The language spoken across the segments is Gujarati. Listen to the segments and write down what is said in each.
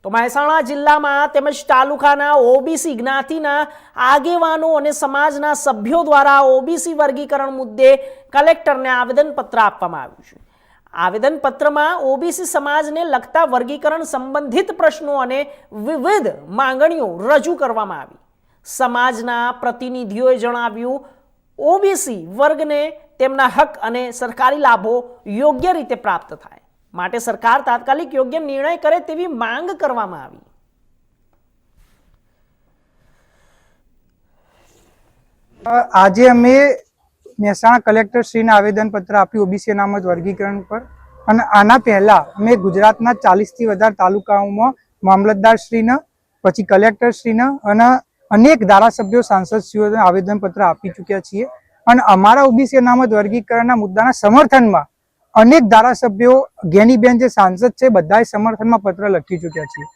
તો મહેસાણા જિલ્લામાં તેમજ તાલુકાના ઓબીસી જ્ઞાતિના આગેવાનો અને સમાજના સભ્યો દ્વારા ઓબીસી વર્ગીકરણ મુદ્દે કલેક્ટરને આવેદનપત્ર આપવામાં આવ્યું છે। આવેદનપત્રમાં ઓબીસી સમાજને લગતા વર્ગીકરણ સંબંધિત પ્રશ્નો અને વિવિધ માંગણીઓ રજૂ કરવામાં આવી। સમાજના પ્રતિનિધિઓએ જણાવ્યું, ઓબીસી વર્ગને તેમના હક અને સરકારી લાભો યોગ્ય રીતે પ્રાપ્ત થાય માટે સરકાર તાત્કાલિક યોગ્ય નિર્ણય કરે તેવી માંગ કરવામાં આવી। આજે અમે મહેસાણા કલેક્ટર શ્રીને આવેદનપત્ર આપ્યું ઓબીસી અનામત વર્ગીકરણ પર અને આના પહેલા અમે ગુજરાતના 40 થી વધારે તાલુકાઓમાં મામલતદાર શ્રીને પછી કલેક્ટર શ્રીને અને અનેક ધારાસભ્યો સાંસદશ્રીઓને આવેદનપત્ર આપી ચૂક્યા છીએ અને અમારા ઓબીસી અનામત વર્ગીકરણના મુદ્દાના સમર્થનમાં અનેક ધારાસભ્યો જ્ઞાનીબેન જે સાંસદ છે બધાએ સમર્થનમાં પત્ર લખી ચૂક્યા છીએ।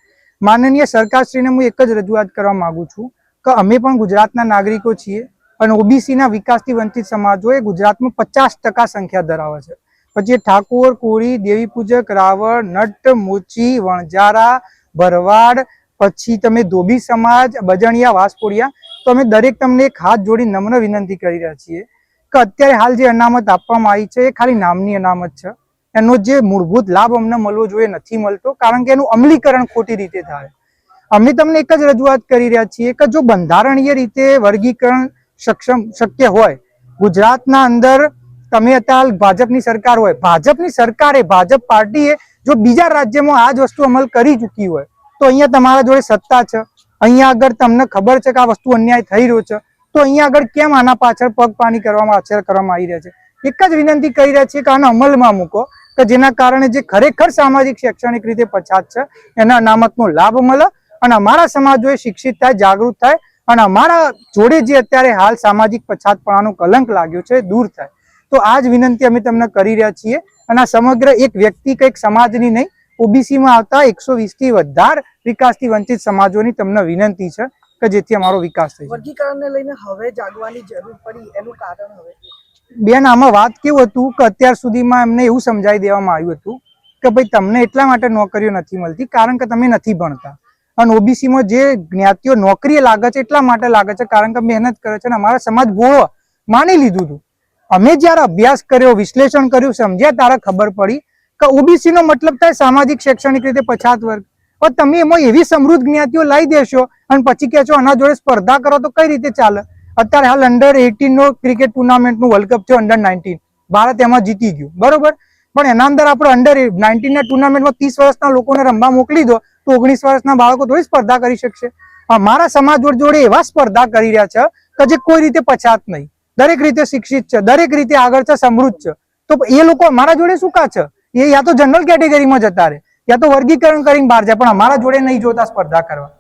માનનીય સરકારશ્રીને હું એક જ રજૂઆત કરવા માંગુ છું કે અમે પણ ગુજરાતના નાગરિકો છીએ અને ઓબીસીના વિકાસથી વંચિત સમાજો એ ગુજરાતમાં 50% સંખ્યા ધરાવે છે। પછી ઠાકોર, કોળી, દેવી પૂજક, રાવળ, નટ, મોચી, વણજારા, ભરવાડ, પછી તમે ધોબી સમાજ, બજણિયા, વાસપોડિયા, તો અમે દરેક તમને એક હાથ જોડી નમ્ર વિનંતી કરી રહ્યા છીએ કે અત્યારે હાલ જે અનામત આપવામાં આવી છે એ ખાલી નામની અનામત છે। એનો જે મૂળભૂત લાભ અમને મળવો જોઈએ નથી મળતો, કારણ કે એનું અમલીકરણ ખોટી રીતે થાય। અમે તમને એક જ રજૂઆત કરી રહ્યા છીએ કે જો બંધારણીય રીતે વર્ગીકરણ શક્ય હોય, ગુજરાતના અંદર તમે અત્યારે ભાજપની સરકાર હોય, ભાજપની સરકારે ભાજપ પાર્ટીએ જો બીજા રાજ્યમાં આ જ વસ્તુ અમલ કરી ચૂકી હોય તો અહીંયા તમારા જોડે સત્તા છે, અહીંયા આગળ તમને ખબર છે કે આ વસ્તુ અન્યાય થઈ રહ્યો છે, તો અહીંયા આગળ કેમ આના પાછળ પગપાની કરવામાં આવી રહ્યા છે? એક જ વિનંતી કરી રહ્યા છીએ કે આને અમલમાં મૂકો કે જેના કારણે જે ખરેખર સામાજિક શૈક્ષણિક રીતે પછાત છે એના અનામતનો લાભ મળે અને અમારા સમાજો શિક્ષિત થાય, જાગૃત થાય અને અમારા જોડે જે અત્યારે હાલ સામાજિક પછાતપણાનો કલંક લાગ્યો છે દૂર થાય। તો આ જ વિનંતી અમે તમને કરી રહ્યા છીએ અને આ સમગ્ર એક વ્યક્તિ કે એક સમાજની નહીં, ઓબીસીમાં આવતા 120 થી વધારે વિકાસથી વંચિત સમાજોની તમને વિનંતી છે કે જેથી અમારો વિકાસ થાય। વર્ગીકરણને લઈને હવે જાગવાની જરૂર પડી, એનું કારણ હવે બેન આમાં વાત કેવું હતું કે અત્યાર સુધીમાં એમને એવું સમજાવી દેવામાં આવ્યું હતું કે ભાઈ તમને એટલા માટે નોકરીઓ નથી મળતી કારણ કે તમે નથી ભણતા અને ઓબીસીમાં જે જ્ઞાતિઓ નોકરીએ લાગે છે એટલા માટે લાગે છે કારણ કે મહેનત કરે છે અને અમારા સમાજ ભોળો માની લીધું હતું। અમે જયારે અભ્યાસ કર્યો, વિશ્લેષણ કર્યું, સમજ્યા ત્યારે ખબર પડી કે ઓબીસી નો મતલબ થાય સામાજિક શૈક્ષણિક રીતે પછાત વર્ગ। પણ તમે એમાં એવી સમૃદ્ધ જ્ઞાતિઓ લાવી દેશો અને પછી કહે છો આના જોડે સ્પર્ધા કરો તો કઈ રીતે ચાલે? અત્યારે હાલ અંડર-18 નો ક્રિકેટ ટુર્નામેન્ટનું વર્લ્ડ કપ છે, અંડર-19 ભારત એમાં જીતી ગયું, બરોબર, પણ એના અંદર આપણે અંડર-19 ના ટુર્નામેન્ટમાં 30 વર્ષના લોકોને રમવા મોકલી દો તો 19 વર્ષના બાળકો થોડી સ્પર્ધા કરી શકશે? અમારા સમાજ જોડે એવા સ્પર્ધા કરી રહ્યા છે કે જે કોઈ રીતે પછાત નહીં, દરેક રીતે શિક્ષિત છે, દરેક રીતે આગળ છે, સમૃદ્ધ છે, તો એ લોકો અમારા જોડે શું કા છે? એ યા તો જનરલ કેટેગરીમાં જતા રહે યા તો વર્ગીકરણ કરીને બહાર જાય, પણ અમારા જોડે નહીં જોતા સ્પર્ધા કરવા।